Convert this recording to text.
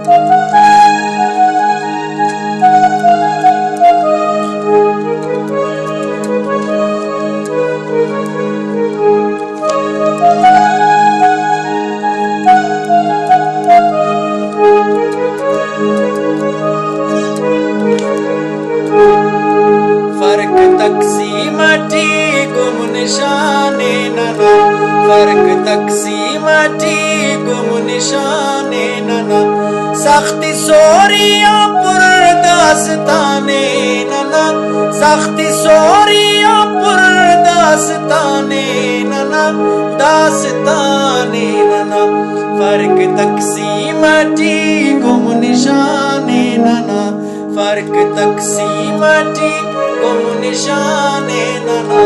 फर्क तक़सीमती गुम निशाने नना, फर्क तक़सीमती गुम निशाने नना, सख्ती सोरिया पुर दास्ताने नना, सख्ती सोरिया पुर दास्ताने नना, दास्ताने नना, फर्क तक़सीमती गुम निशाने नना, फर्क तक़सीमती गुम निशाने नना।